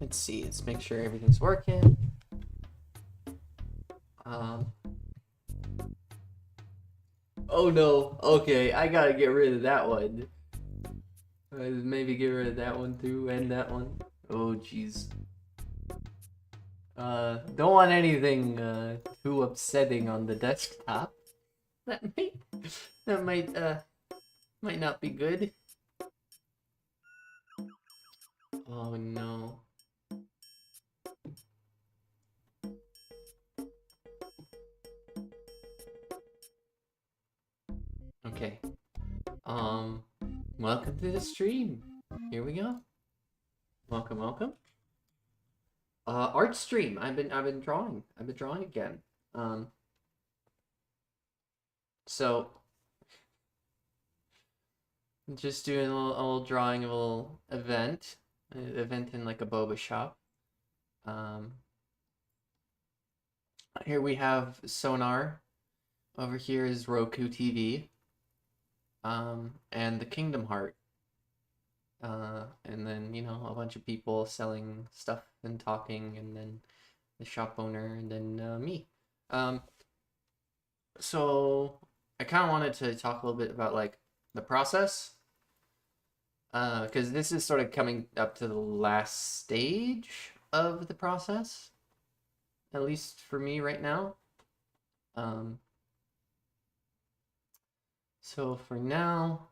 Let's see. Let's make sure everything's working. Oh no. Okay, I gotta get rid of that one. Maybe get rid of that one too, and that one. Oh jeez. Don't want anything too upsetting on the desktop. That might might not be good. Oh no. Okay. Um, Welcome to the stream. Here we go. Welcome, welcome. Art stream. I've been drawing. I've been drawing again. Um, so just doing a little drawing of a little event, an event in like a boba shop. Um, Here we have Sonar. Over here is Roku TV. And the Kingdom Heart. And then, you know, a bunch of people selling stuff and talking, and then the shop owner, and then me. Um, so I kind of wanted to talk a little bit about like the process, because this is sort of coming up to the last stage of the process, at least for me right now. So for now,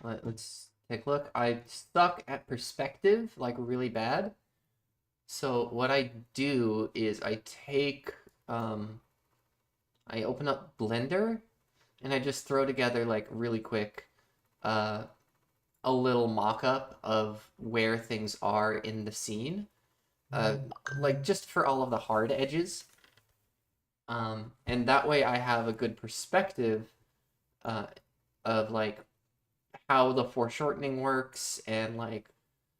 let's take a look. I suck at perspective, like really bad. So what I do is I take, I open up Blender, and I just throw together like really quick, a little mock-up of where things are in the scene, like just for all of the hard edges. And that way I have a good perspective uh, of like how the foreshortening works, and like,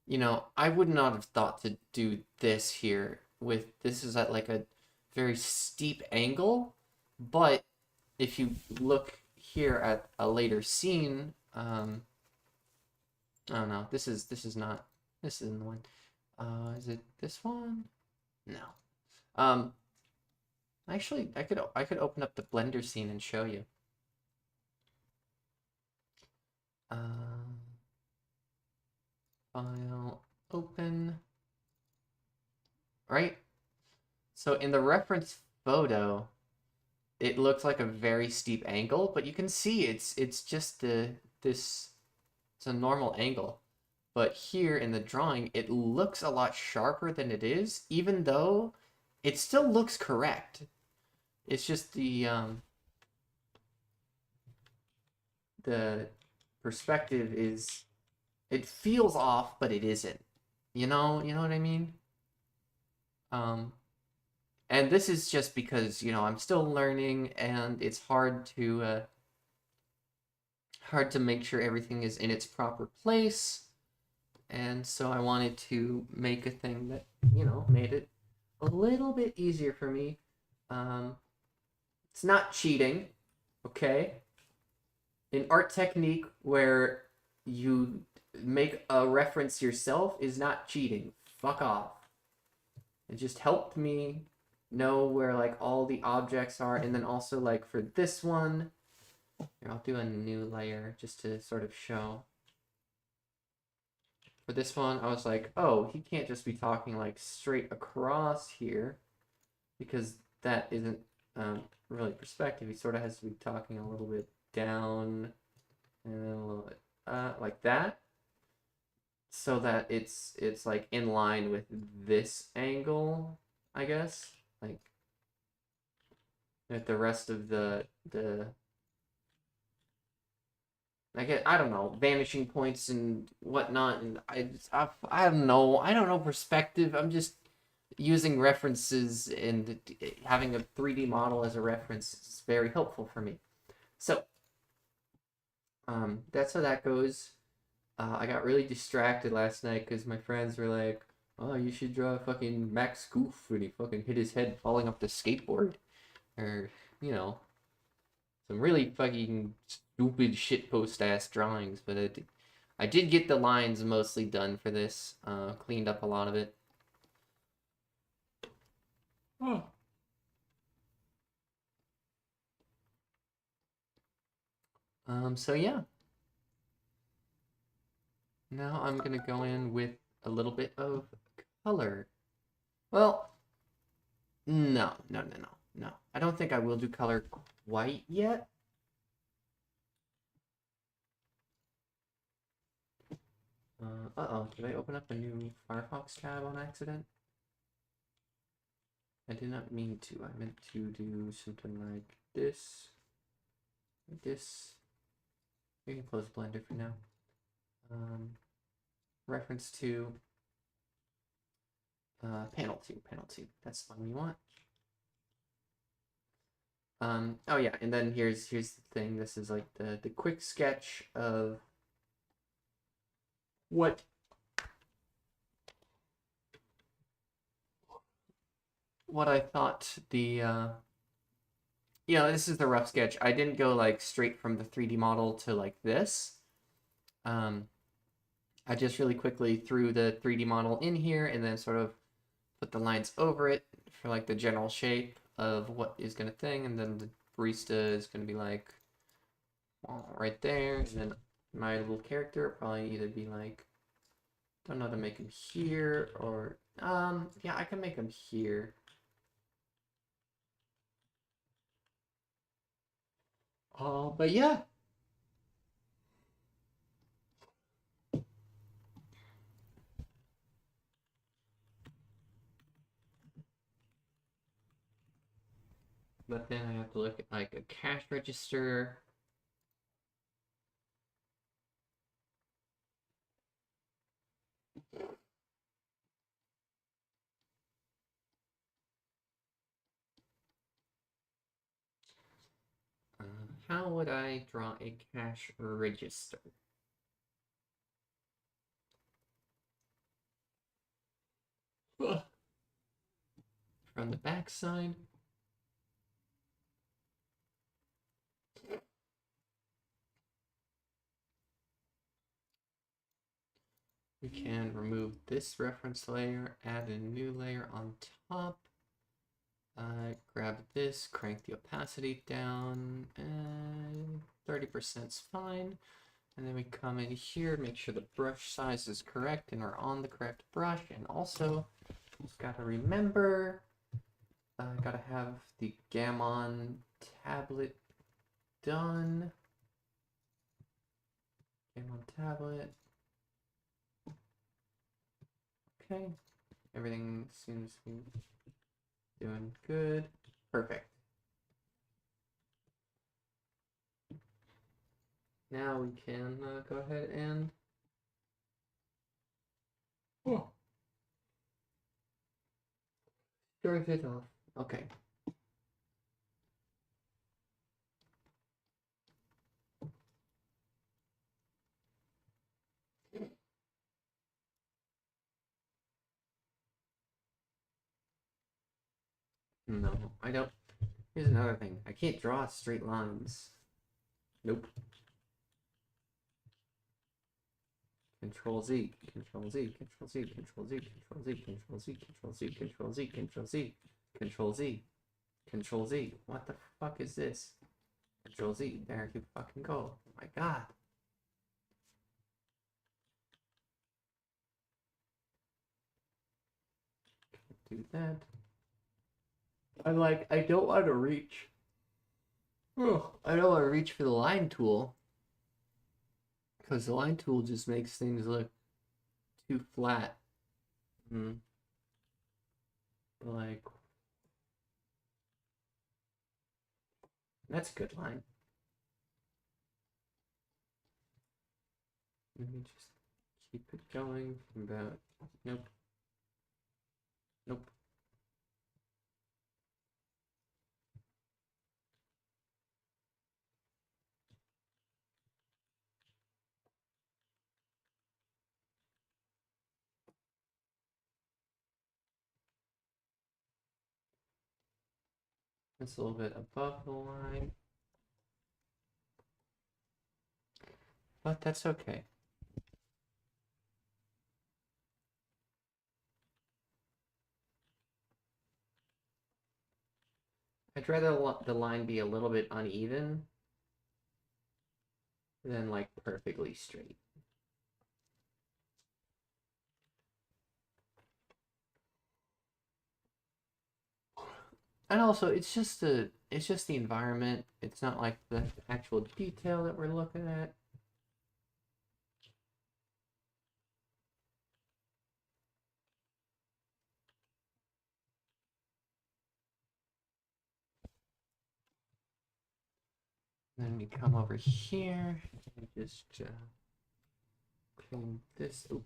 you know, I would not have thought to do this here. With this is at like a very steep angle, but if you look here at a later scene, oh no, this is not, this isn't the one. Is it this one? No. Actually, I could open up the Blender scene and show you. File open. Right? So in the reference photo, it looks like a very steep angle, but you can see it's just this it's a normal angle. But here in the drawing, it looks a lot sharper than it is, even though it still looks correct. It's just the perspective is, it feels off, but it isn't. You know what I mean? Um, and this is just because, you know, I'm still learning, and it's hard to make sure everything is in its proper place. And so I wanted to make a thing that, you know, made it a little bit easier for me. It's not cheating, okay? An art technique where you make a reference yourself is not cheating. Fuck off. It just helped me know where like all the objects are, and then also like for this one, here, I'll do a new layer just to sort of show. For this one, I was like, oh, he can't just be talking like straight across here, because that isn't really perspective. He sort of has to be talking a little bit down, and then a little bit like that, so that it's like in line with this angle, I guess. Like with the rest of the I don't know, vanishing points and whatnot, and I don't know perspective. I'm just using references, and having a 3D model as a reference is very helpful for me. So that's how that goes. I got really distracted last night because my friends were like, "Oh, you should draw fucking Max Goof," and he fucking hit his head falling off the skateboard, or you know, some really fucking stupid shitpost ass drawings. But I did get the lines mostly done for this. Cleaned up a lot of it. Oh. So yeah. Now I'm gonna go in with a little bit of color. Well, no. I don't think I will do color quite yet. Uh-oh, did I open up a new Firefox tab on accident? I did not mean to. I meant to do something like this. Like this. We can close Blender for now. Reference to panel 2. That's the one we want. Oh yeah, and then here's the thing. This is like the quick sketch of what I thought the this is the rough sketch. I didn't go like straight from the 3D model to like this. I just really quickly threw the 3D model in here and then sort of put the lines over it for like the general shape of what is gonna thing, and then the barista is gonna be like right there, and then my little character will probably either be like, don't know how to make him here, or yeah, I can make him here. But yeah. But then I have to look at like a cash register. How would I draw a cash register? From the back side. We can remove this reference layer, add a new layer on top. Grab this, crank the opacity down, and 30% is fine. And then we come in here, make sure the brush size is correct and we're on the correct brush. And also, just gotta remember, gotta have the Gammon tablet done. Gammon tablet. Okay, everything seems to be doing good. Perfect. Now we can go ahead and start it off. Okay. No, I don't. Here's another thing. I can't draw straight lines. Nope. Control Z, Control Z, Control Z, Control Z, Control Z, Control Z, Control Z, Control Z, Control Z, Control Z, Control Z. What the fuck is this? Control Z. There you fucking go. Oh my god. Do that. I don't want to reach. I don't want to reach for the line tool. Because the line tool just makes things look too flat. Like, that's a good line. Let me just keep it going from about, nope. Nope. It's a little bit above the line. But that's okay. I'd rather the line be a little bit uneven than like perfectly straight. And also, it's just the environment. It's not like the actual detail that we're looking at. Then we come over here and just clean this. Ooh.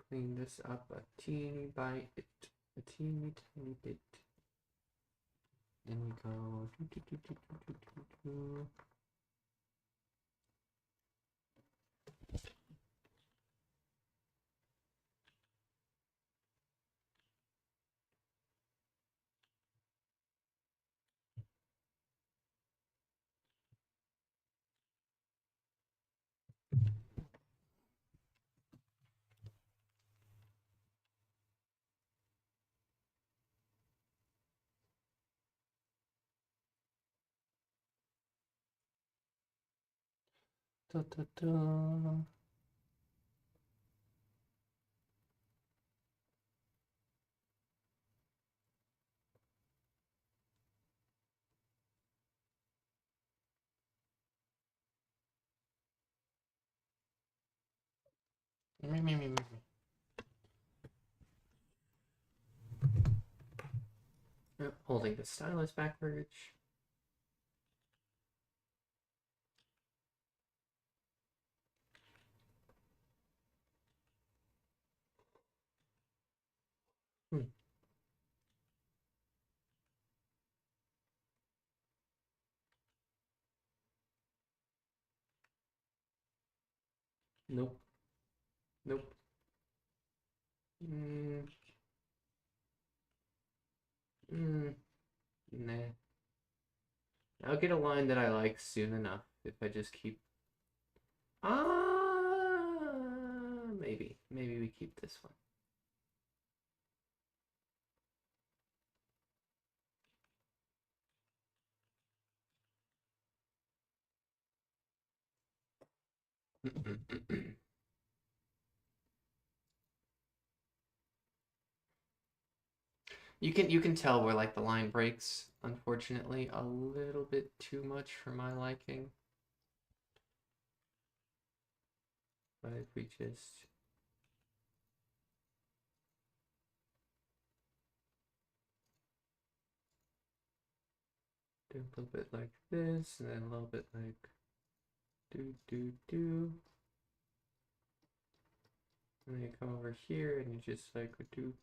Clean this up a teeny bit, a teeny tiny bit. Then we go. Da, da, da. Me. Holding the stylus backwards. Nope. Nope. Nah. I'll get a line that I like soon enough if I just keep. Maybe we keep this one. You can tell where like the line breaks, unfortunately, a little bit too much for my liking. But if we just do a little bit like this, and then a little bit like do. And then you come over here and you just like do.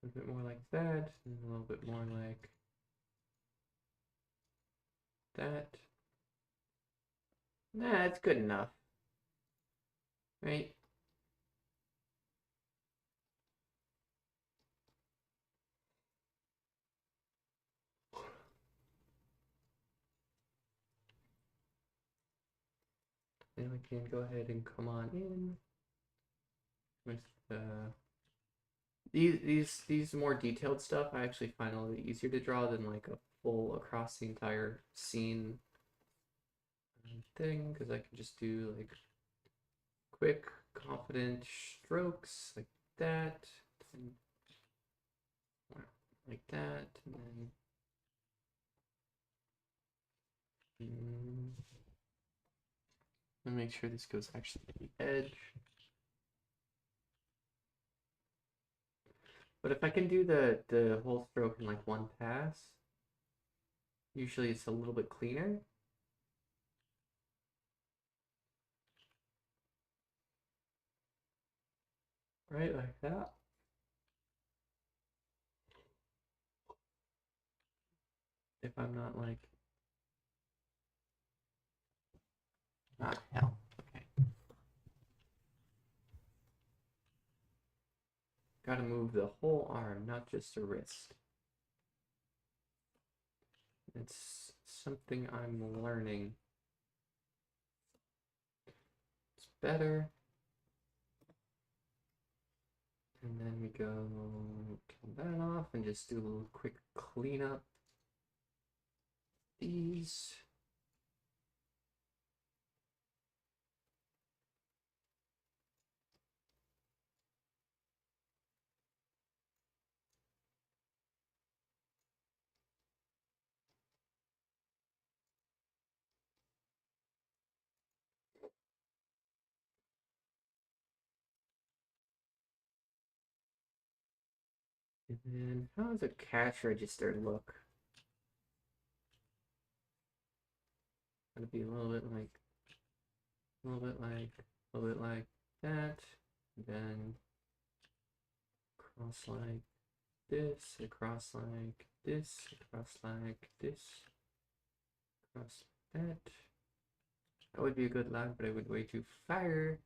A bit more like that, and a little bit more like that. Nah, it's good enough. Right? Then we can go ahead and come on in with these more detailed stuff. I actually find a little easier to draw than like a full across the entire scene thing, because I can just do like quick, confident strokes like that, and like that, and then and make sure this goes actually to the edge. But if I can do the whole stroke in like one pass, usually it's a little bit cleaner. Right, like that. If I'm not like, hell, okay. Gotta move the whole arm, not just a wrist. It's something I'm learning. It's better. And then we go kill that off and just do a little quick cleanup. These. And then how does a cash register look? Gotta be a little bit like that. And then cross like this, across like this, across like this, across that. That would be a good line, but it would way too far.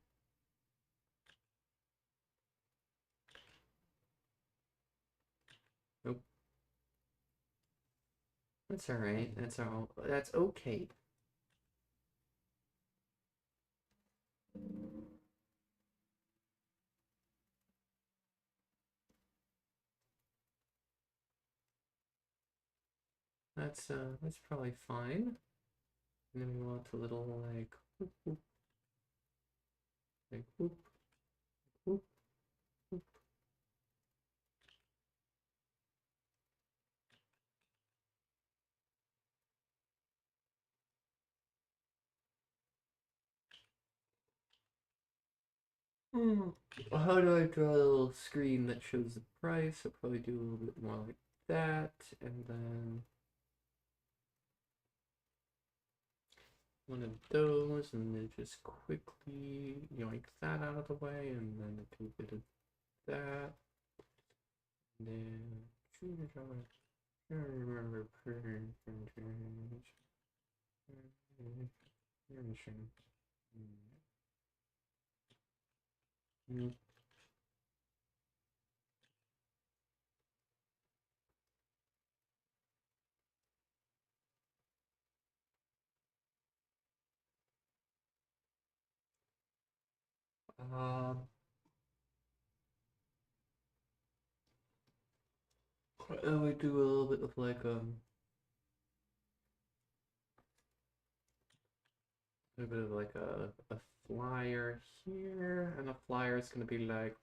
Nope. That's alright. That's okay. That's probably fine. And then we want a little like whoop, whoop, like whoop, whoop, whoop. How do I draw a little screen that shows the price? I'll probably do a little bit more like that, and then one of those, and then just quickly yoink that out of the way, and then do a bit of that. And then I remember I would do a little bit of like a bit of like a flyer here, and the flyer is gonna be like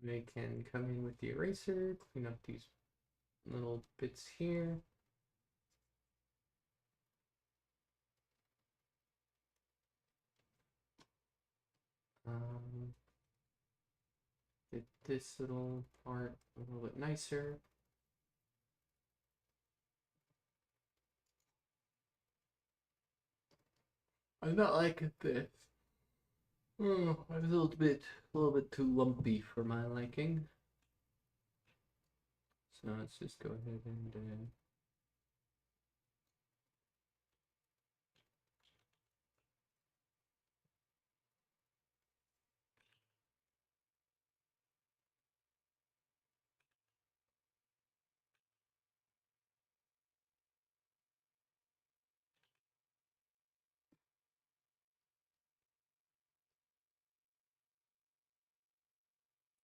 they can come in with the eraser, clean up these little bits here. Get this little part a little bit nicer. I'm not liking this. Oh, it's a little bit too lumpy for my liking. So let's just go ahead and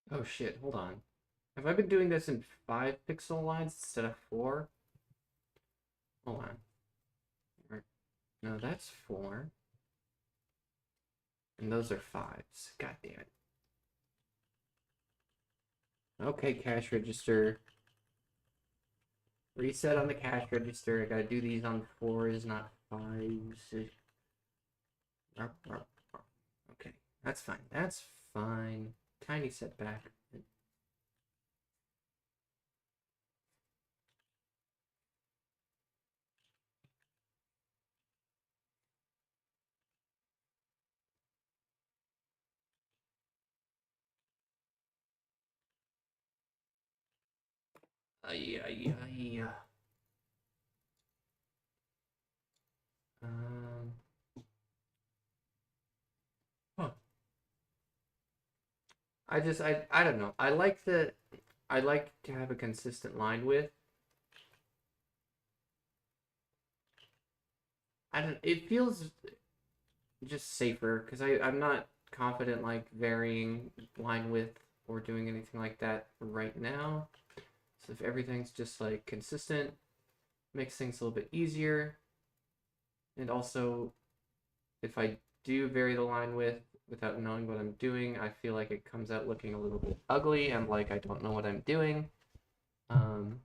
oh shit, hold on. Have I been doing this in 5 pixel lines instead of 4? Hold on. No, that's 4. And those are 5s. God damn it. Okay, cash register. Reset on the cash register. I gotta do these on 4s, not 5s. Okay, that's fine. That's fine. Tiny setback. Yeah. Um. Huh. I don't know. I like to have a consistent line width. I don't. It feels just safer because I'm not confident like varying line width or doing anything like that right now. So if everything's just like consistent, makes things a little bit easier. And also, if I do vary the line width without knowing what I'm doing, I feel like it comes out looking a little bit ugly and like I don't know what I'm doing. Um,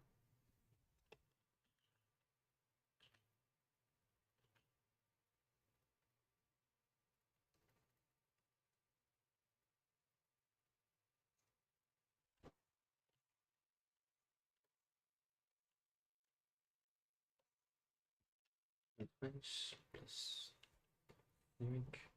plus image.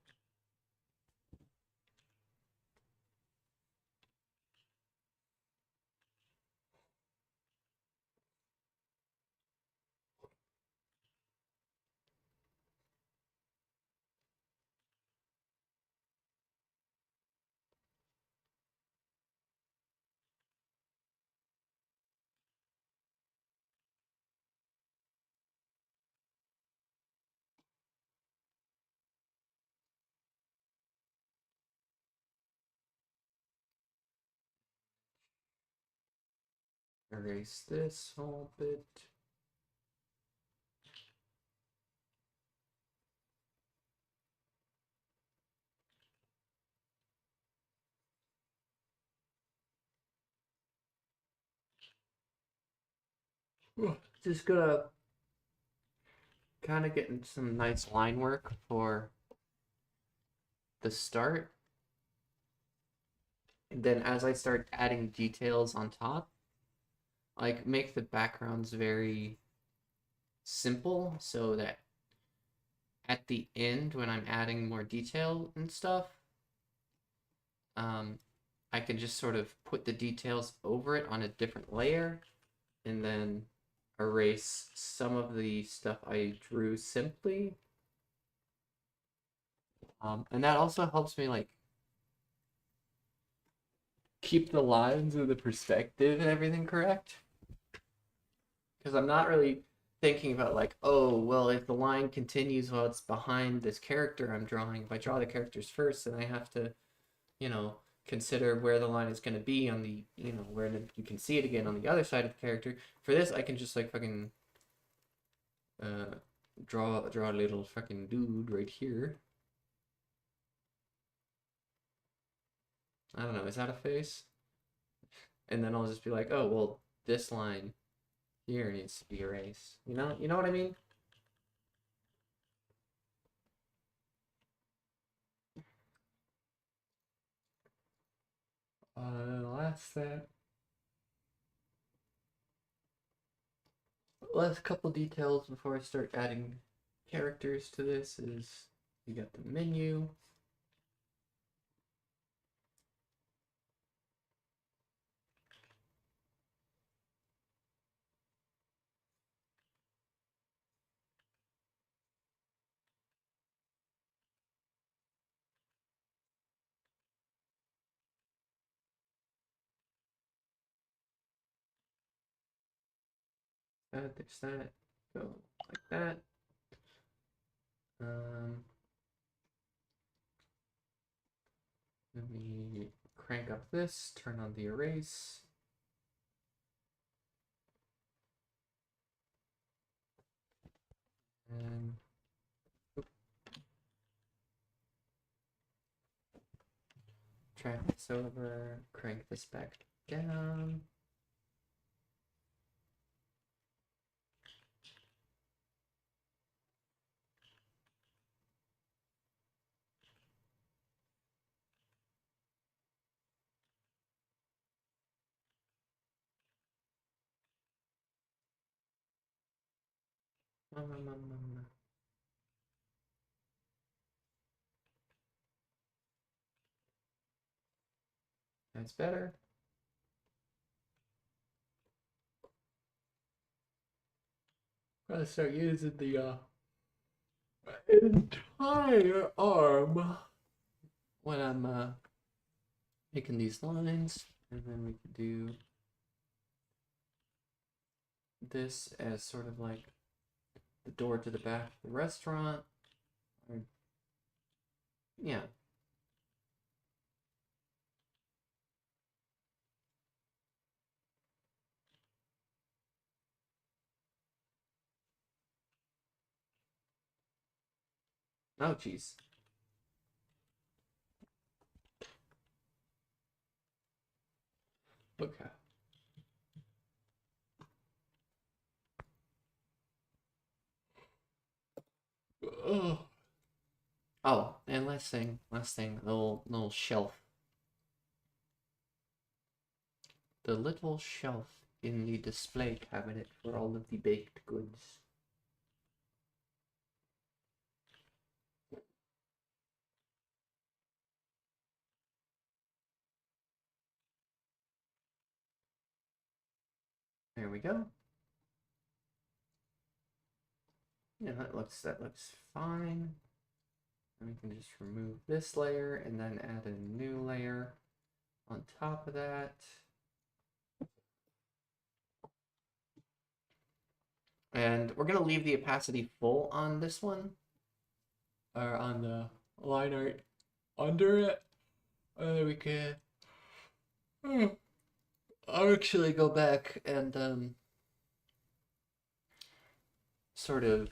Erase this whole bit. Just gonna kind of getting some nice line work for the start. And then as I start adding details on top, like make the backgrounds very simple so that at the end when I'm adding more detail and stuff, um, I can just sort of put the details over it on a different layer and then erase some of the stuff I drew simply. And that also helps me like keep the lines of the perspective and everything correct. Because I'm not really thinking about like, oh, well, if the line continues while it's behind this character I'm drawing, if I draw the characters first, then I have to, you know, consider where the line is going to be on the, you know, where you can see it again on the other side of the character. For this, I can just like fucking draw a little fucking dude right here. I don't know, is that a face? And then I'll just be like, oh, well, this line here needs to be erased. You know what I mean? Last couple details before I start adding characters to this is you got the menu. There's that. Go like that. Let me crank up this, turn on the erase. And drag this over, crank this back down. That's better. Gotta start using the entire arm when I'm making these lines, and then we can do this as sort of like the door to the back of the restaurant. Or, yeah. Oh, jeez. Okay. Oh, and last thing, little shelf. The little shelf in the display cabinet for all of the baked goods. There we go. Yeah, that looks fine. And we can just remove this layer and then add a new layer on top of that. And we're gonna leave the opacity full on this one, or on the line art under it. And then we can I'll actually go back and sort of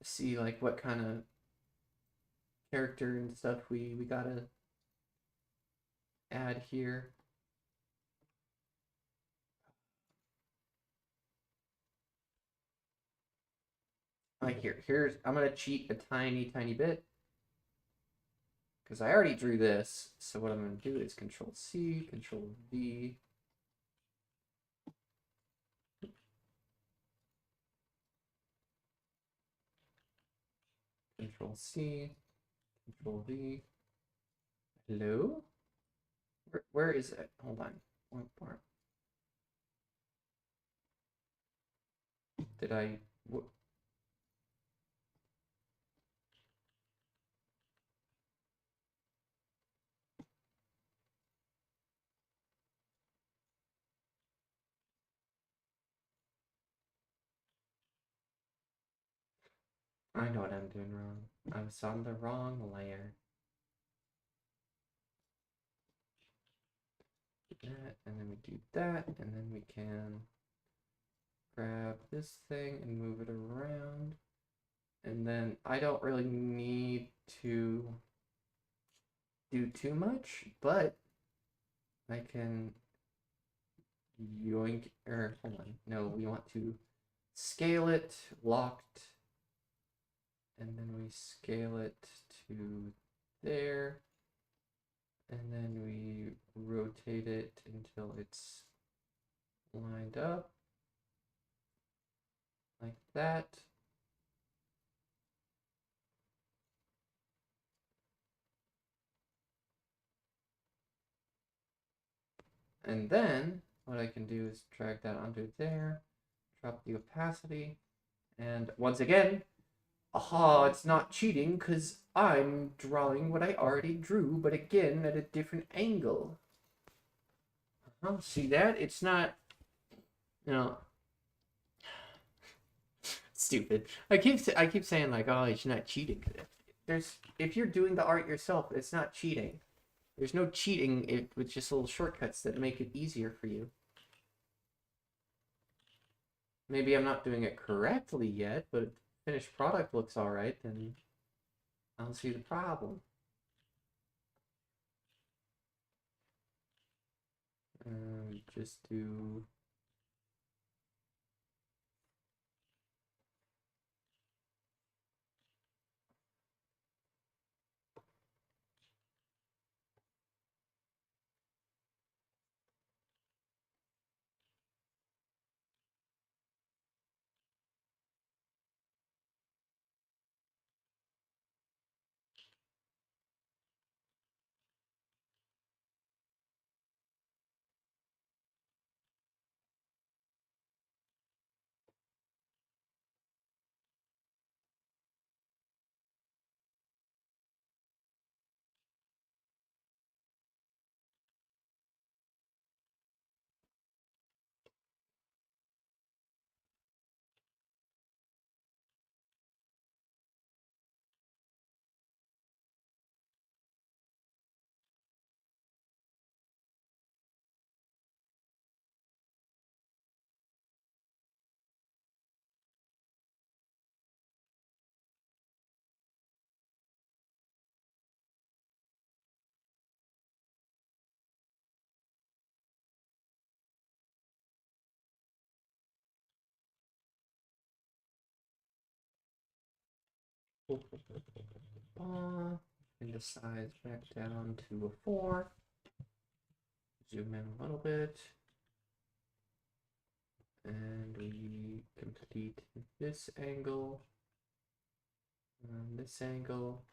see like what kind of character and stuff we gotta add here. Like here's I'm gonna cheat a tiny bit because I already drew this. So what I'm gonna do is Control C, Control V. Control C, Control V. Hello? Where is it? Hold on. One more. Did I? I know what I'm doing wrong. I was on the wrong layer. That, and then we do that, and then we can grab this thing and move it around. And then I don't really need to do too much, but I can yoink, or hold on, no, we want to scale it, locked, and then we scale it to there, and then we rotate it until it's lined up, like that. And then what I can do is drag that onto there, drop the opacity, and once again, aha, it's not cheating because I'm drawing what I already drew, but again at a different angle. See that? It's not, you know, stupid. I keep saying like, oh, it's not cheating. If you're doing the art yourself, it's not cheating. There's no cheating with just little shortcuts that make it easier for you. Maybe I'm not doing it correctly yet, but if the finished product looks all right, then I don't see the problem. Just do. Bring the size back down to a 4. Zoom in a little bit. And we complete this angle. And this angle.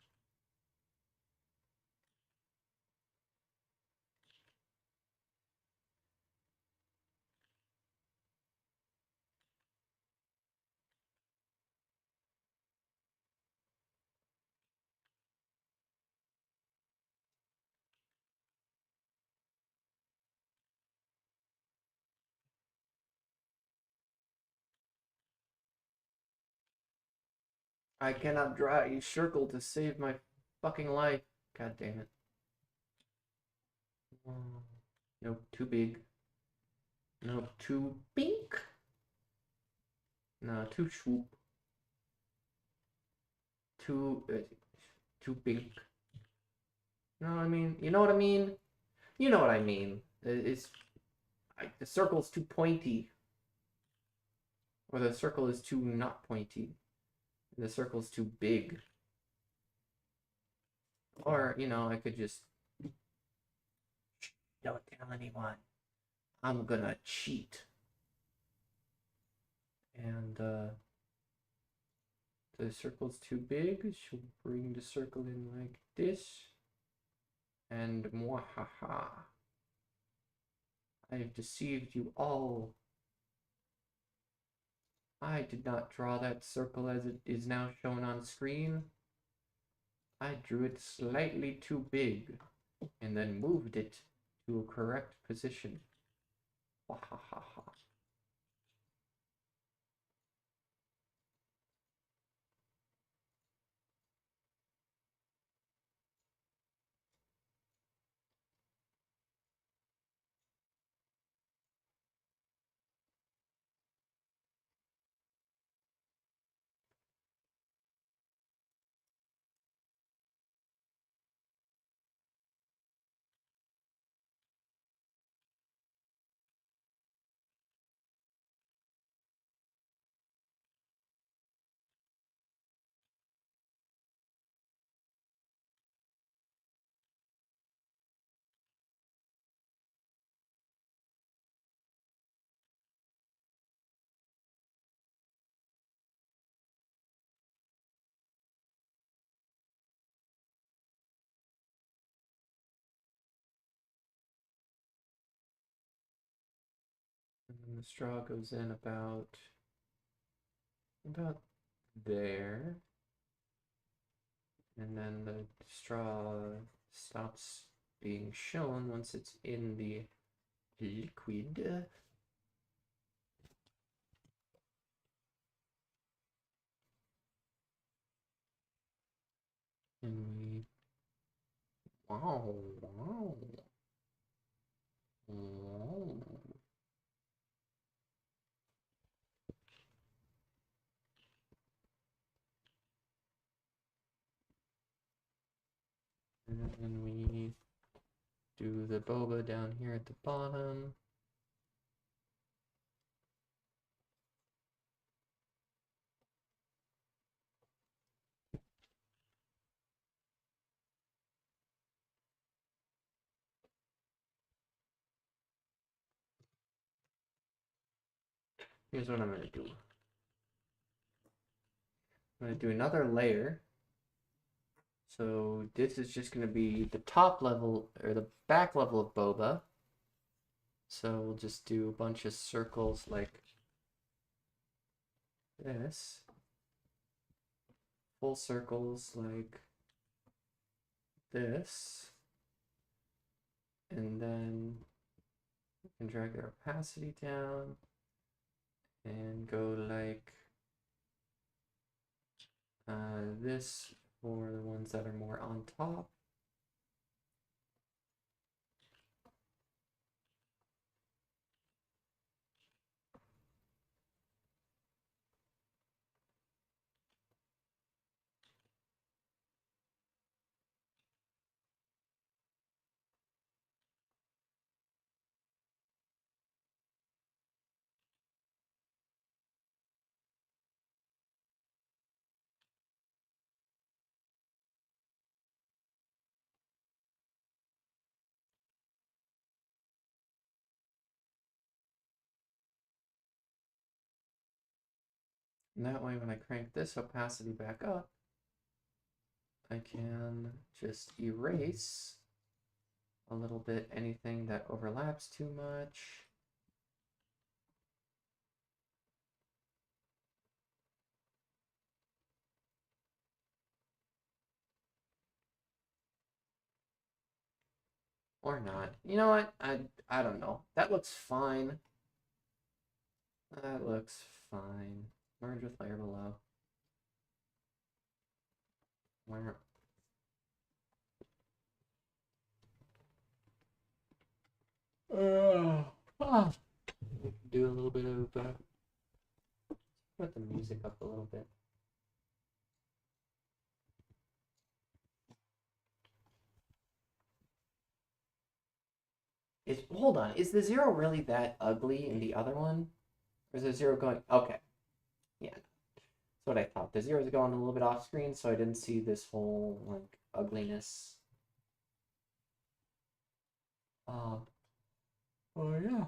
I cannot draw a circle to save my fucking life. God damn it. Nope, too big. Nope, too pink. No, too swoop. Too big. No, I mean, you know what I mean? You know what I mean. The circle's too pointy. Or the circle is too not pointy. The circle's too big. Or, you know, I could just... Don't tell anyone. I'm gonna cheat. And, the circle's too big. She'll bring the circle in like this. And mwahaha. I have deceived you all. I did not draw that circle as it is now shown on screen. I drew it slightly too big and then moved it to a correct position. Wahahaha. And then the straw goes in about there. And then the straw stops being shown once it's in the liquid. And we... Wow, wow. Wow. And then we do the boba down here at the bottom. Here's what I'm going to do. I'm going to do another layer. So this is just going to be the top level, or the back level of boba. So we'll just do a bunch of circles like this. Full circles like this. And then we can drag the opacity down and go like this for the ones that are more on top. And that way when I crank this opacity back up, I can just erase a little bit anything that overlaps too much. Or not. You know what? I don't know. That looks fine. That looks fine. Merge with layer below. Where? Do a little bit of put the music up a little bit. Hold on, is the zero really that ugly in the other one? Or is the zero going okay. Yeah. That's what I thought. The zeros are going a little bit off screen, so I didn't see this whole like ugliness. Oh yeah.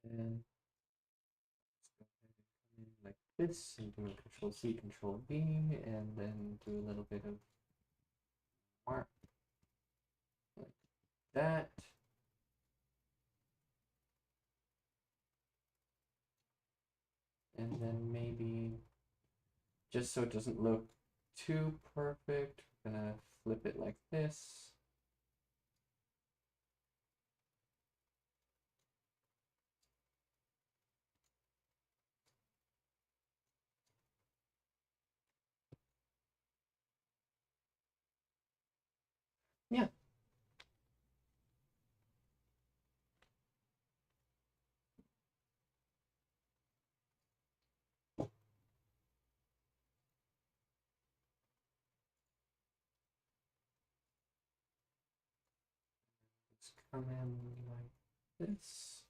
And like this, and do a Control C, Control V, and then do a little bit of mark like that. And then maybe, just so it doesn't look too perfect, I'm gonna flip it like this. Yeah. come in like this,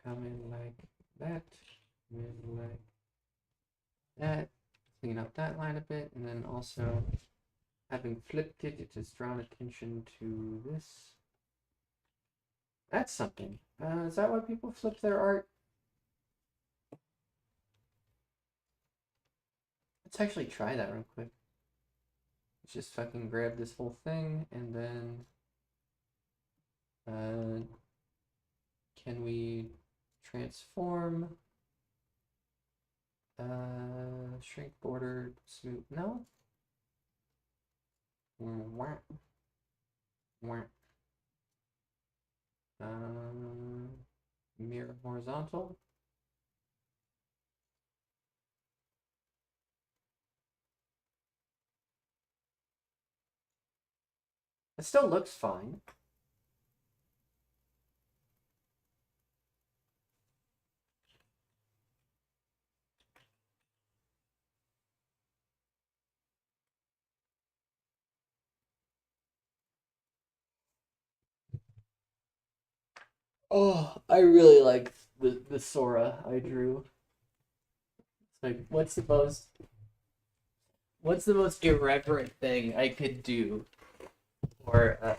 come in like that, come in like that, clean up that line a bit, and then also having flipped it, it has drawn attention to this. That's something. Is that why people flip their art? Let's actually try that real quick. Let's just fucking grab this whole thing and then can we transform shrink border smooth? No. Wah. Wah. Mirror horizontal. It still looks fine. Oh, I really like the Sora I drew. It's like, what's the most irreverent thing I could do for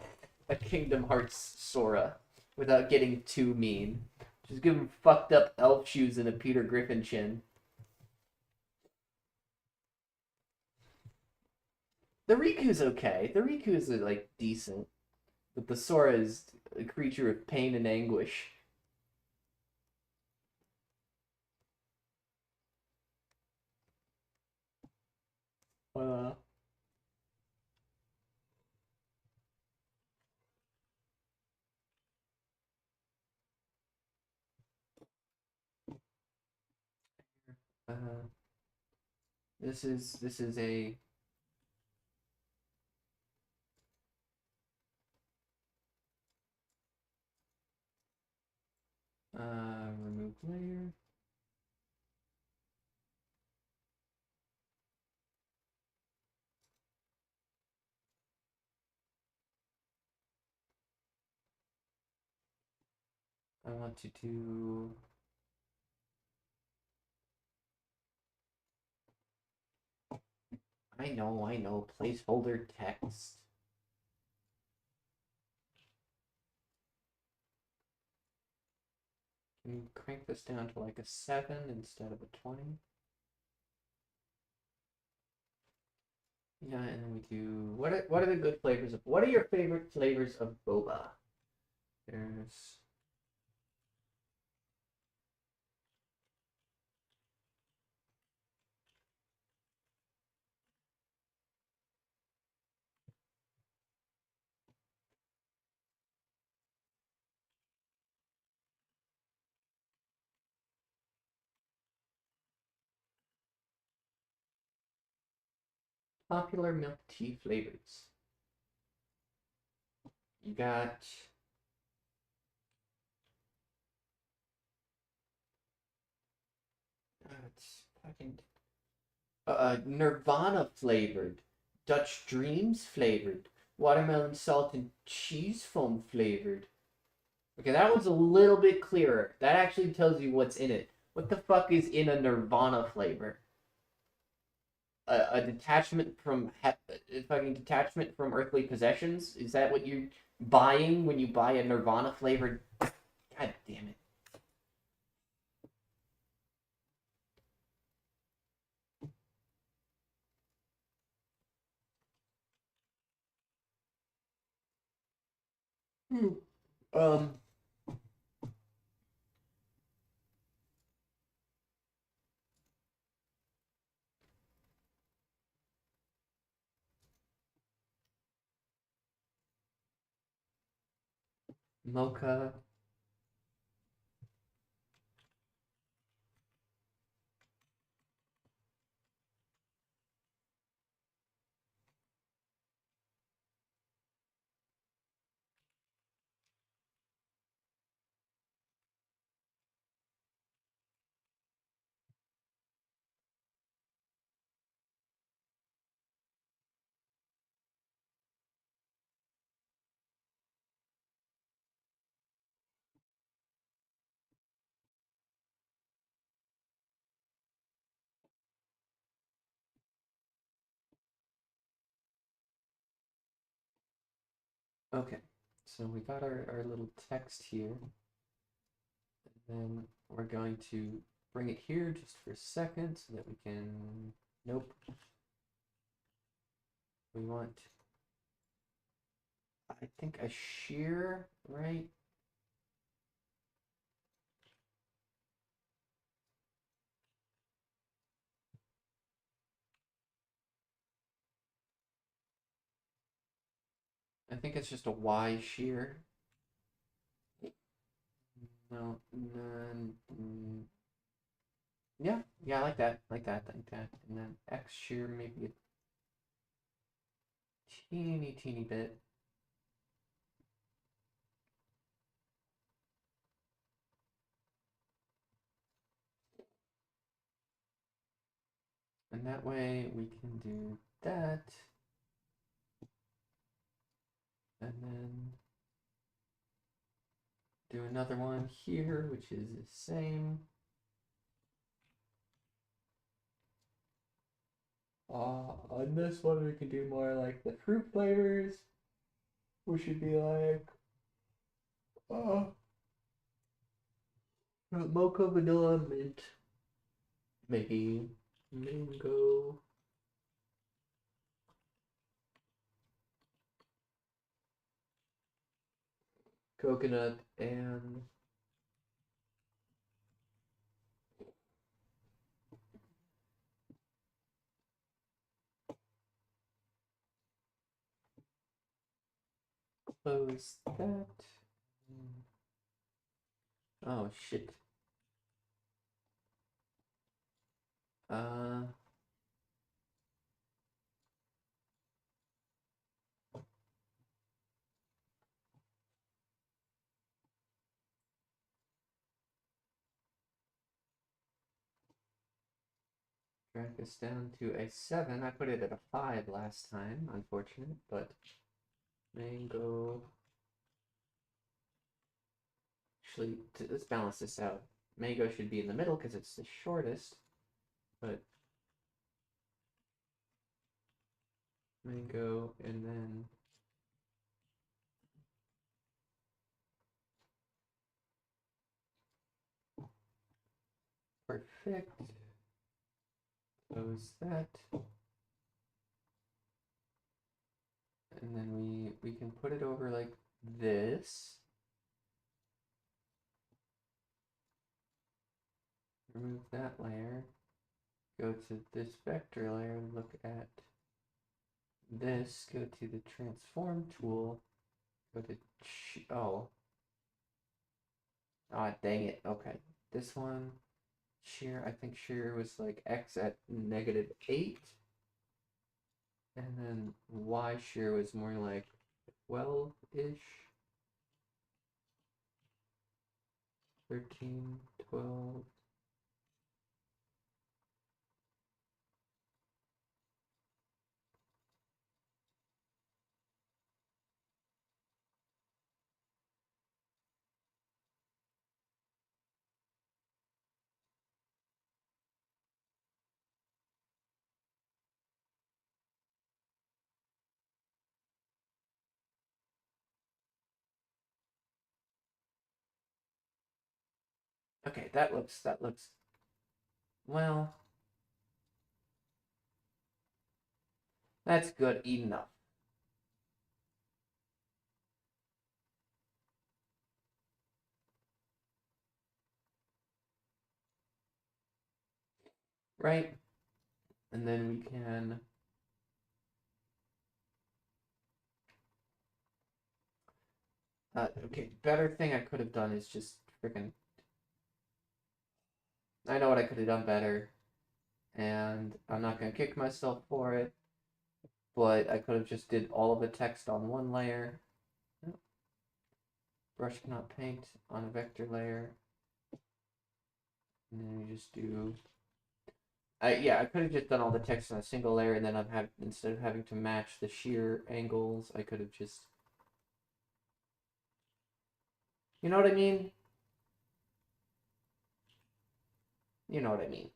a Kingdom Hearts Sora without getting too mean? Just give him fucked up elf shoes and a Peter Griffin chin. The Riku's okay. The Riku's like decent, but the Sora is a creature of pain and anguish. Uh, uh, this is a remove layer. I want to do I know, placeholder text. Can you crank this down to like a 7 instead of a 20? Yeah, and then we do what are the good flavors of what are your favorite flavors of boba? There's popular milk tea flavors. You got it's fucking Nirvana flavored, Dutch Dreams flavored, watermelon salt and cheese foam flavored. Okay, that was a little bit clearer. That actually tells you what's in it. What the fuck is in a Nirvana flavor? A detachment from fucking detachment from earthly possessions? Is that what you're buying when you buy a Nirvana flavored? God damn it! Hmm. Um. Mocha. Okay, so we got our little text here. And then we're going to bring it here just for a second so that we can, nope. We want, I think a shear, right? I think it's just a Y shear. No, yeah, yeah, like that, like that, like that. And then X shear maybe a teeny bit. And that way we can do that. And then do another one here, which is the same. On this one, we can do more like the fruit flavors, which should be like mocha, vanilla, mint, maybe mango, coconut, and close that. Oh shit. Uh, Drag this down to a 7. I put it at a 5 last time, unfortunate, but mango. Actually, let's balance this out. Mango should be in the middle because it's the shortest, but mango and then perfect. Close that. And then we can put it over like this. Remove that layer. Go to this vector layer, look at this, go to the transform tool, go to, oh. Ah, dang it, okay. This one, shear, I think shear was like X at -8. And then Y shear was more like 12-ish. 13, 12. Okay, that looks, well, that's good enough. Right? And then we can okay, better thing I could have done is just freaking, I know what I could have done better, and I'm not gonna kick myself for it, but I could have just did all of the text on one layer. Brush cannot paint on a vector layer. And then you just do, yeah, I could have just done all the text on a single layer, and then instead of having to match the shear angles, I could have just, you know what I mean? You know what I mean.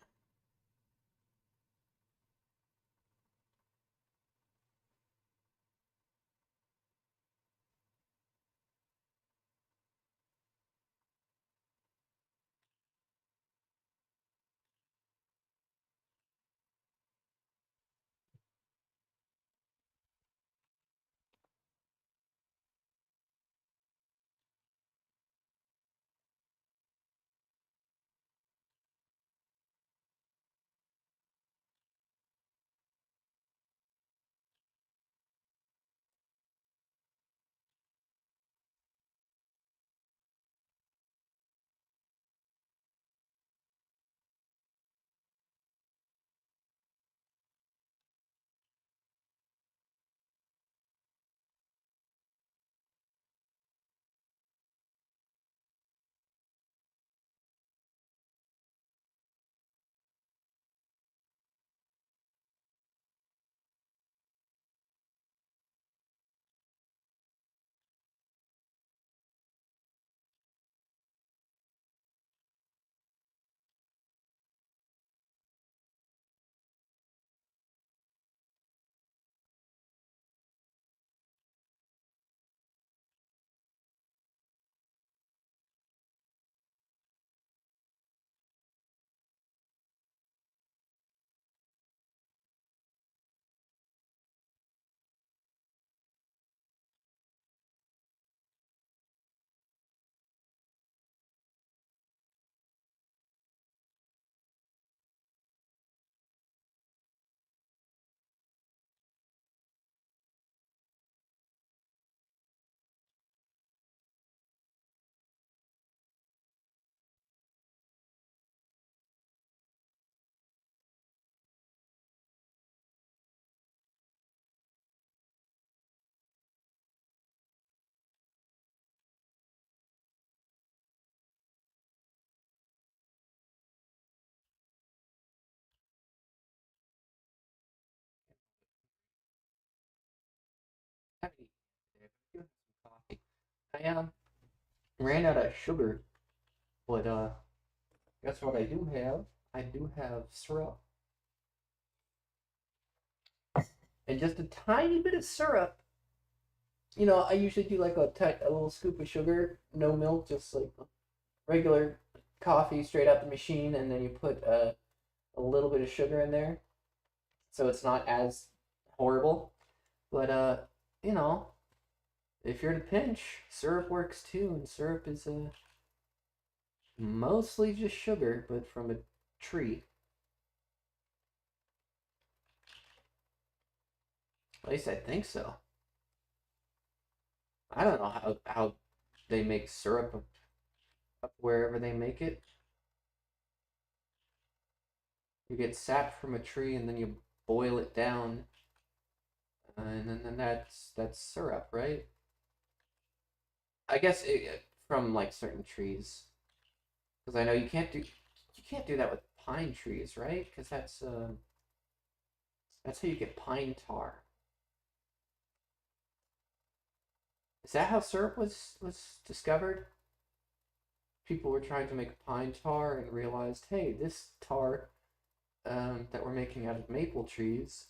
I ran out of sugar, but guess what I do have? I do have syrup. And just a tiny bit of syrup. You know, I usually do like a little scoop of sugar, no milk, just like regular coffee straight out the machine, and then you put a little bit of sugar in there, so it's not as horrible. But you know, if you're in a pinch, syrup works too, and syrup is mostly just sugar, but from a tree. At least I think so. I don't know how they make syrup up wherever they make it. You get sap from a tree and then you boil it down, and then that's syrup, right? I guess from like certain trees, because I know you can't do that with pine trees, right? Because that's how you get pine tar. Is that how syrup was discovered? People were trying to make pine tar and realized, hey, this tar that we're making out of maple trees,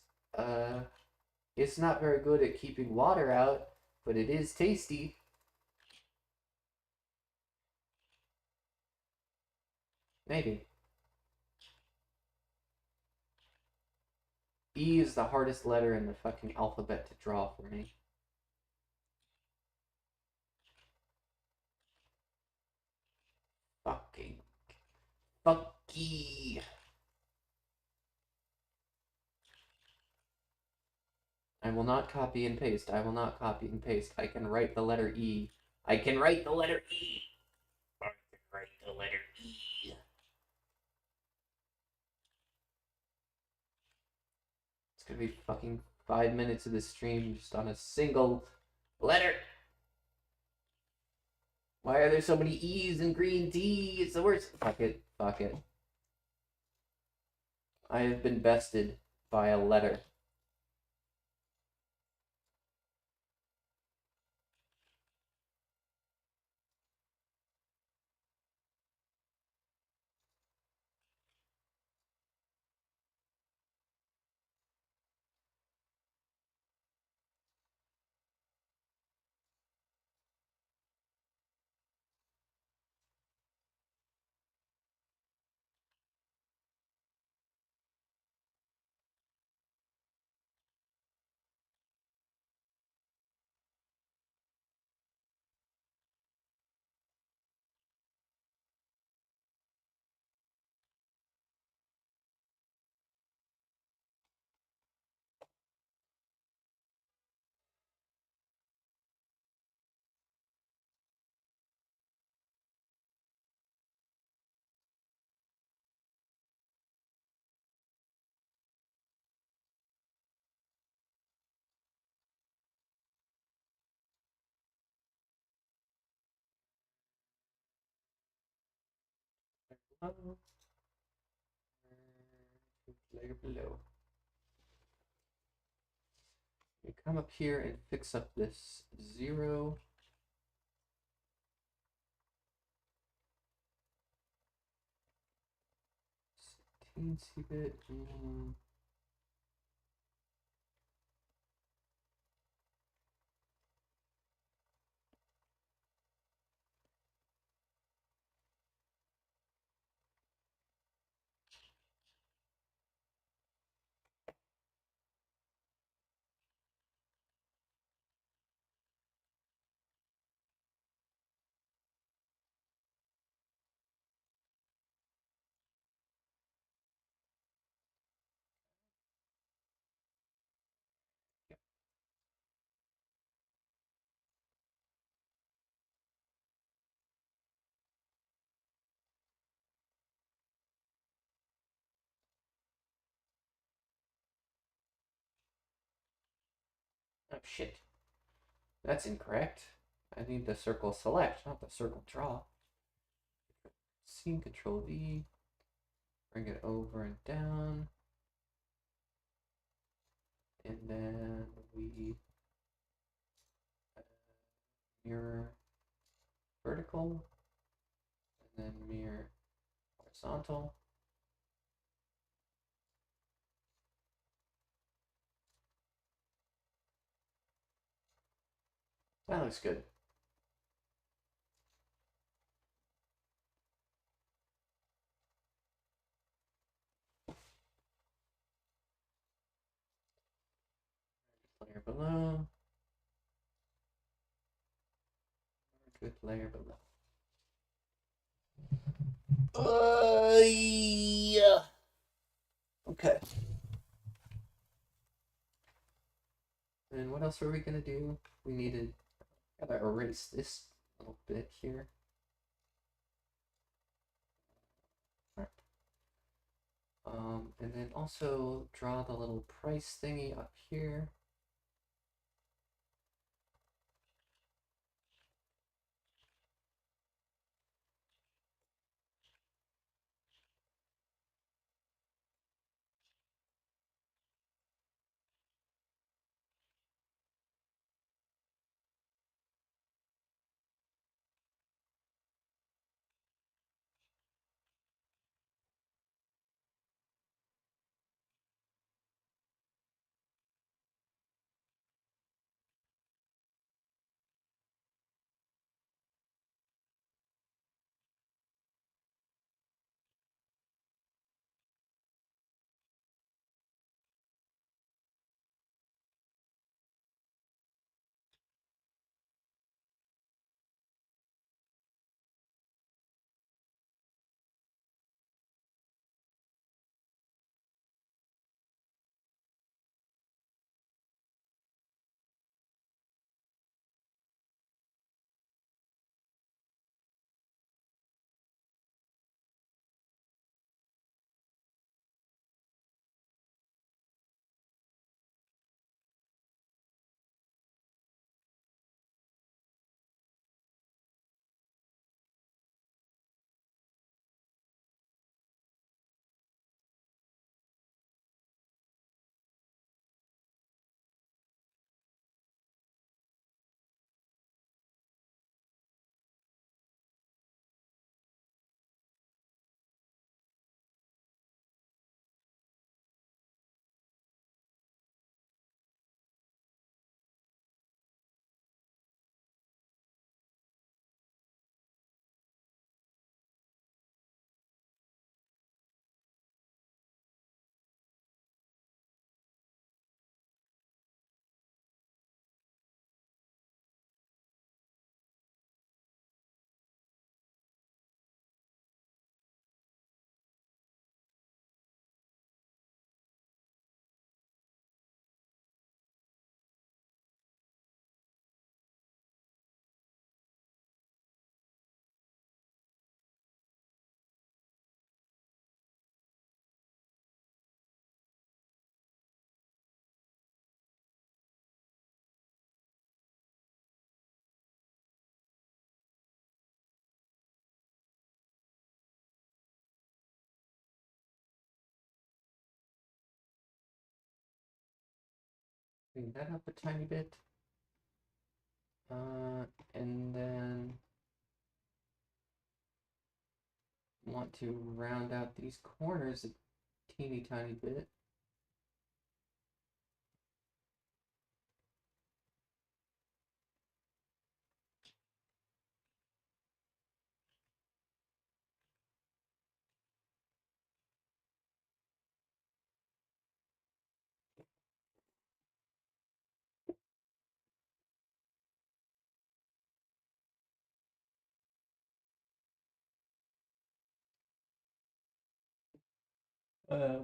it's not very good at keeping water out, but it is tasty. Maybe. E is the hardest letter in the fucking alphabet to draw for me. Fucking. Fucky. I will not copy and paste. I will not copy and paste. I can write the letter E. I can write the letter E. I can write the letter E. It's gonna be fucking 5 minutes of this stream just on a single letter. Why are there so many E's in green tea? It's the worst. Fuck it. Fuck it. I have been bested by a letter. Layer below. You come up here and fix up this 0. Teensy bit. Oh shit. That's incorrect. I need the circle select, not the circle draw. C, Control V. Bring it over and down. And then we mirror vertical, and then mirror horizontal. That looks good. Layer below. Good layer below. Yeah. Okay. And what else were we gonna do? We needed, gotta erase this little bit here. And then also draw the little price thingy up here. Clean that up a tiny bit. And then want to round out these corners a teeny tiny bit.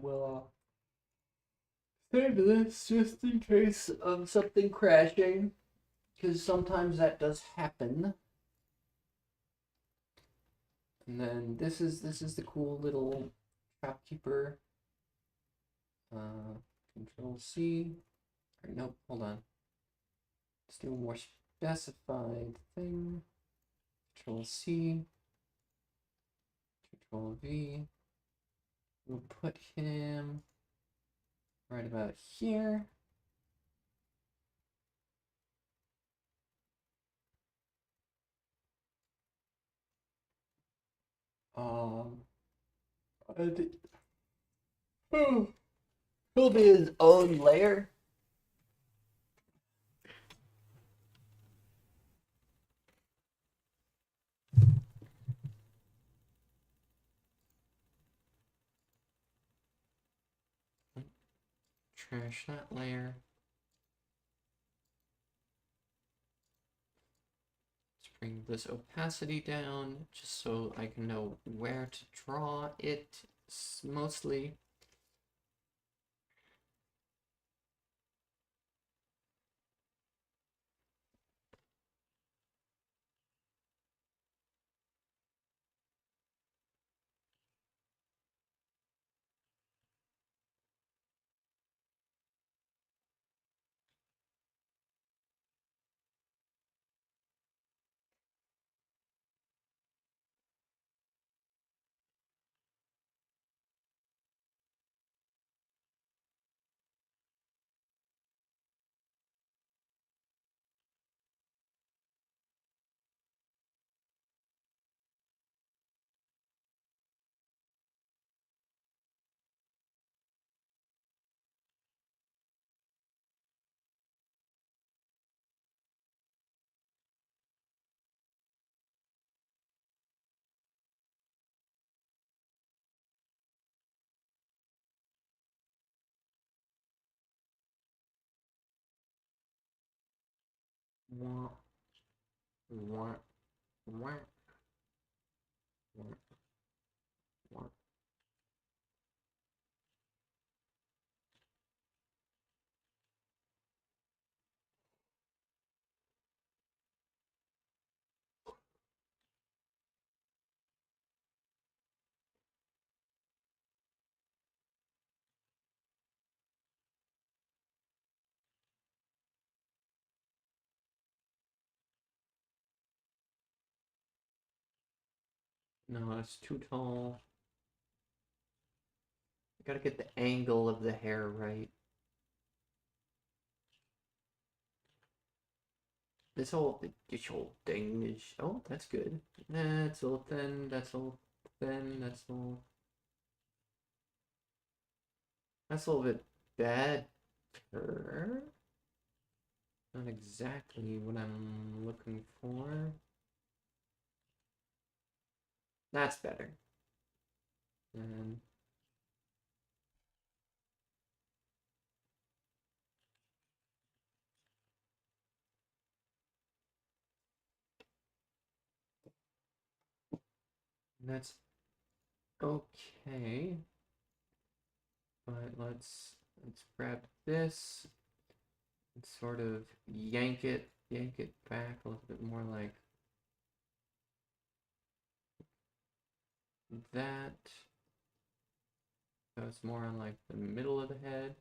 We'll save this just in case of something crashing, because sometimes that does happen. And then this is the cool little shopkeeper. Control C. Or nope, hold on. Let's do a more specified thing. Control C. Control V. We'll put him right about here. Um, he'll be his own layer. Trash that layer. Let's bring this opacity down just so I can know where to draw it mostly. Wah, wah, wah, wah, wah. No, it's too tall. I gotta get the angle of the hair right. This whole thing is, oh, that's good. That's all thin. That's all thin. That's a little bit better. Not exactly what I'm looking for. That's better. And that's okay. But let's grab this and sort of yank it back a little bit more like that. So it's more on like the middle of the head.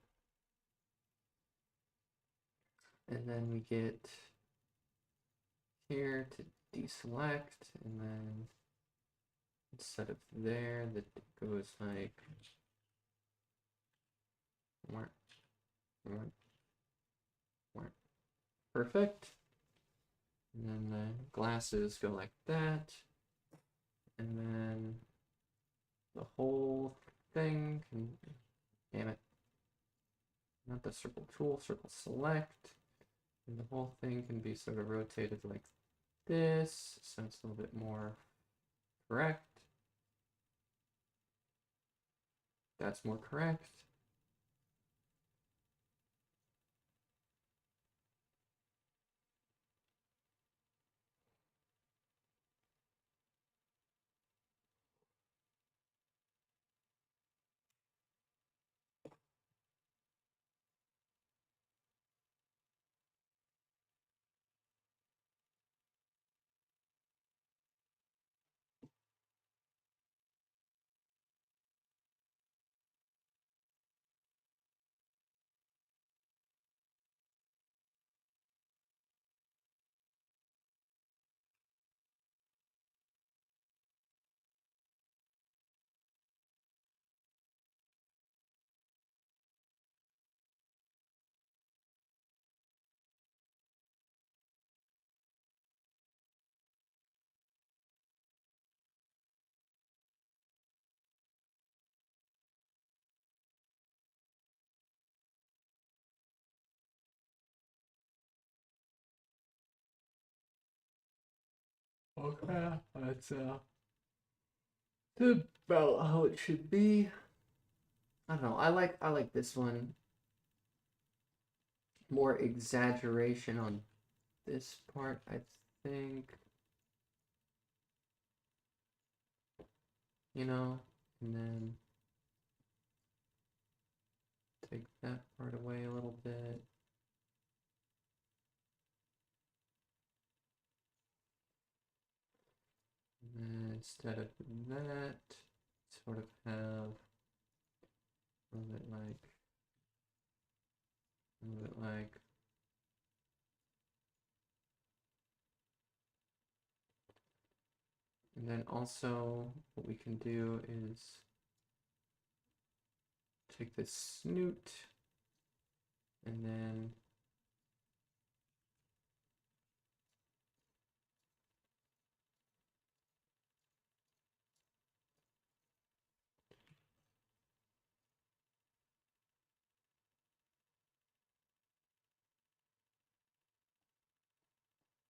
And then we get here to deselect, and then instead of there, that goes like more, more, more. Perfect. And then the glasses go like that. And then the whole thing can, damn it, not the circle tool, circle select. And the whole thing can be sort of rotated like this, so it's a little bit more correct. That's more correct. Okay, that's about how it should be. I don't know. I like this one. More exaggeration on this part, I think. You know, and then take that part away a little bit. And then instead of that, sort of have a little bit like, and then also what we can do is take this snoot and then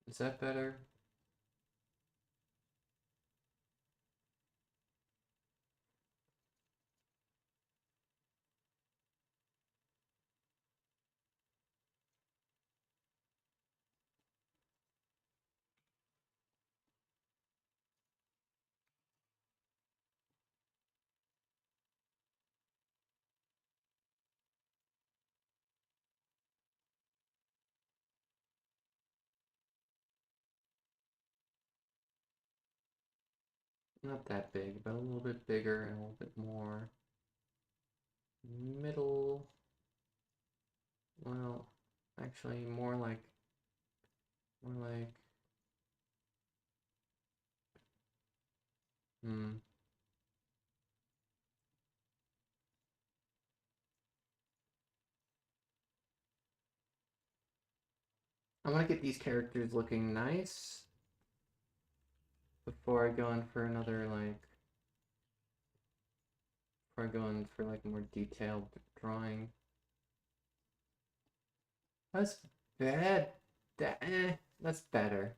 is that better? Not that big, but a little bit bigger and a little bit more middle. Well, actually more like, hmm. I want to get these characters looking nice before I go in for another, like, before I go in for, like, more detailed drawing. That's bad. That's better.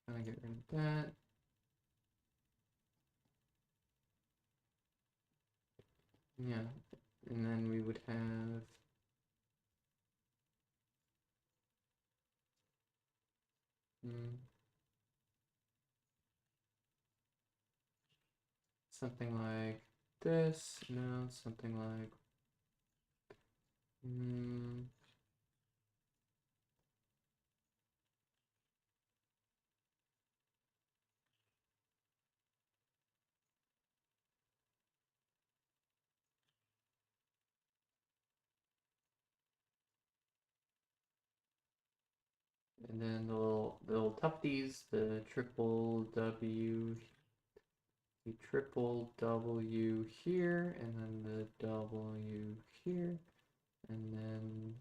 I'm gonna get rid of that. Yeah, and then we would have something like this. No, something like and then the little tufties, the triple W here, and then the W here, and then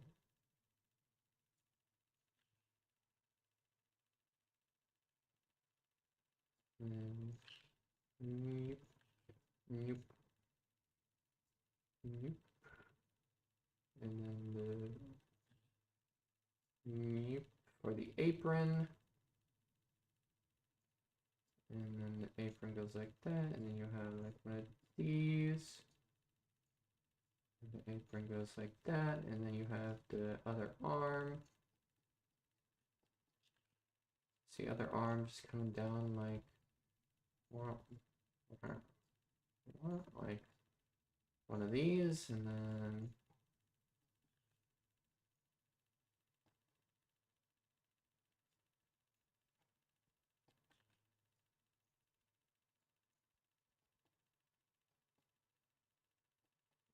meep, meep, meep, and then the meep for the apron, and then the apron goes like that, and then you have like one of these. The apron goes like that, and then you have the other arm. See, other arm just coming down like one of these, and then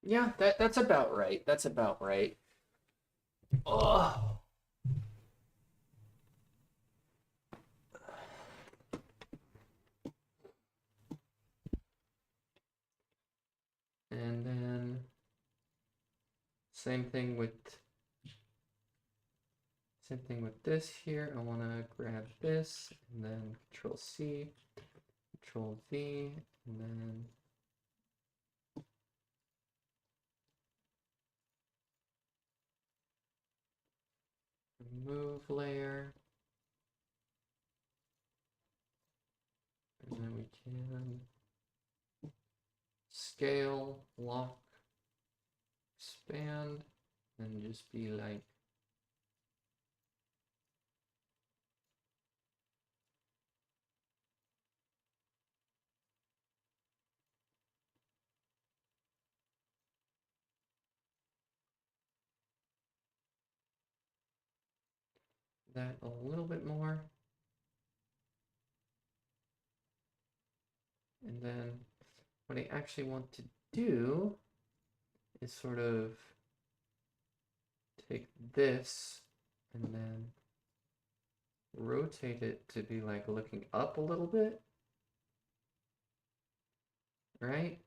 yeah, that's about right. That's about right. Oh. And then same thing with this here. I want to grab this and then Control C, Control V, and then remove layer. And then we can scale, lock, expand, and just be like that a little bit more. And then what I actually want to do is sort of take this and then rotate it to be like looking up a little bit, right?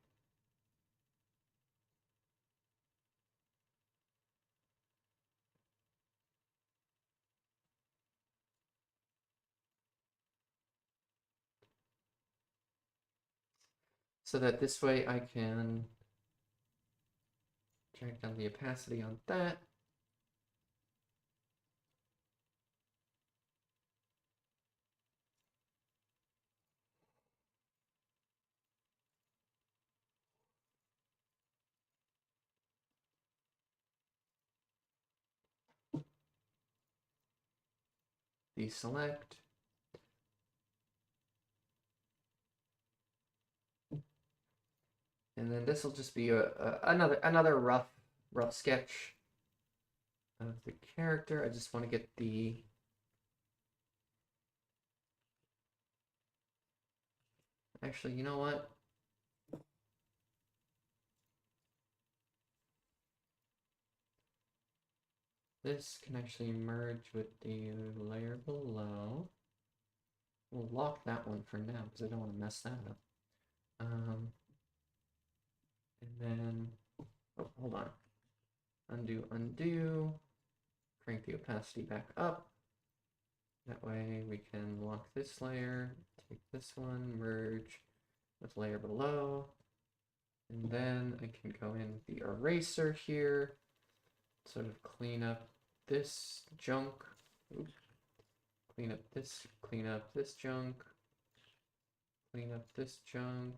So that this way I can drag down the opacity on that. Deselect. And then this will just be another rough sketch of the character. I just want to get the actually, you know what? This can actually merge with the layer below. We'll lock that one for now because I don't want to mess that up. And then, oh, hold on. Undo, undo. Crank the opacity back up. That way we can lock this layer, take this one, merge with layer below. And then I can go in with the eraser here, sort of clean up this junk. Oops. Clean up this junk. Clean up this junk.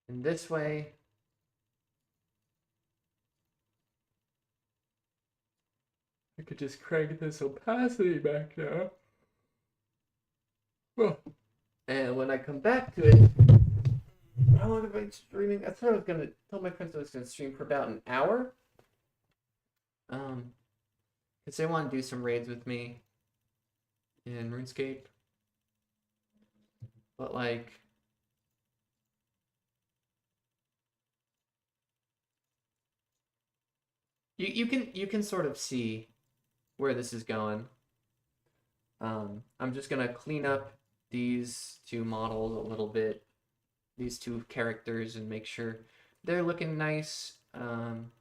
And this way, I could just crank this opacity back down. Oh. And when I come back to it, how long have I been streaming? I thought I was gonna tell my friends I was gonna stream for about an hour. Because they want to do some raids with me in RuneScape. But like, you can sort of see where this is going. I'm just gonna clean up these two models a little bit, these two characters, and make sure they're looking nice. And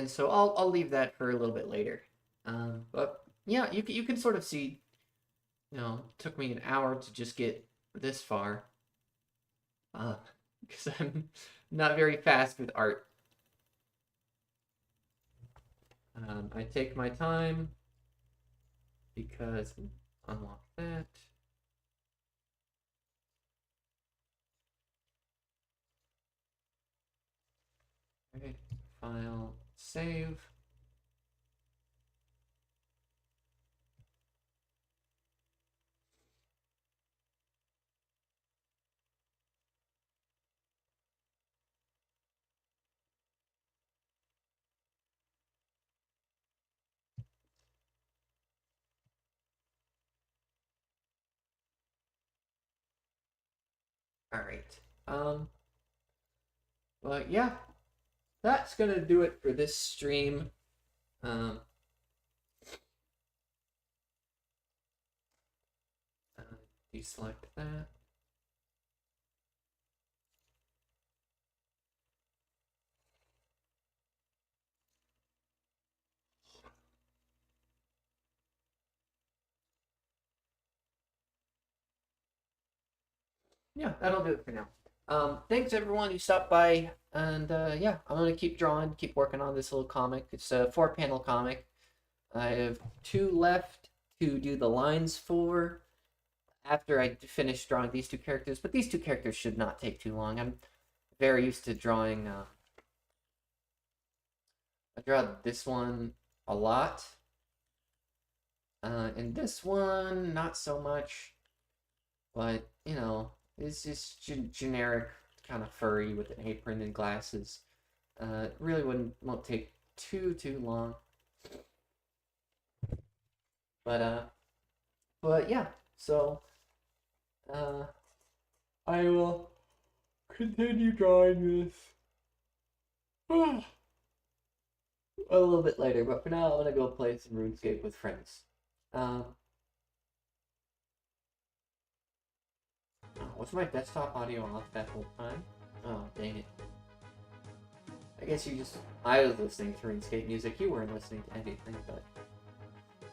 so I'll leave that for a little bit later. But yeah, you can sort of see, you know, it took me an hour to just get this far. Because I'm not very fast with art. I take my time because unlock that. Okay, file, save. All right. But yeah, that's gonna do it for this stream. Um, deselect that. yeah, that'll do it for now. Thanks everyone who stopped by, and yeah, I'm gonna keep drawing, keep working on this little comic. It's a 4-panel comic. I have 2 left to do the lines for after I finish drawing these 2 characters, but these 2 characters should not take too long. I'm very used to drawing. I draw this one a lot, and this one not so much, but you know, it's just generic kind of furry with an apron and glasses. It really won't take too long. But yeah. So uh, I will continue drawing this a little bit later. But for now, I'm gonna go play some RuneScape with friends. Um, was my desktop audio off that whole time? Oh, dang it. I guess I was listening to RuneScape music. You weren't listening to anything, but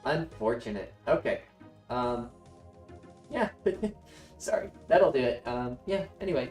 unfortunate. Okay. Yeah. Sorry. That'll do it. Yeah. Anyway,